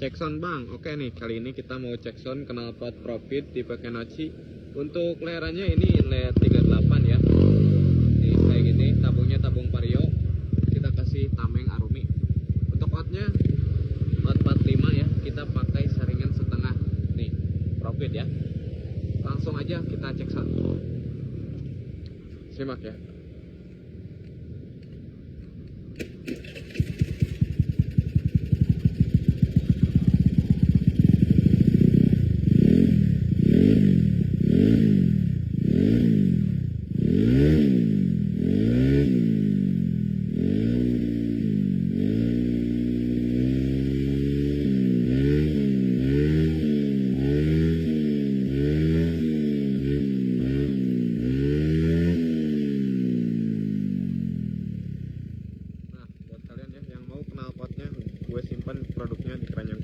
Cek sound bang, oke nih kali ini kita mau cek sound knalpot Profit tipe Kenochi. Untuk layerannya ini layer 38 ya. Nih kayak gini, tabungnya tabung Vario. Kita kasih tameng Arumi. Untuk outnya out 45 ya, kita pakai saringan setengah. Nih Profit ya. Langsung aja kita cek sound. Simak ya. Nah, buat kalian ya yang mau knalpotnya, gue simpan produknya di keranjang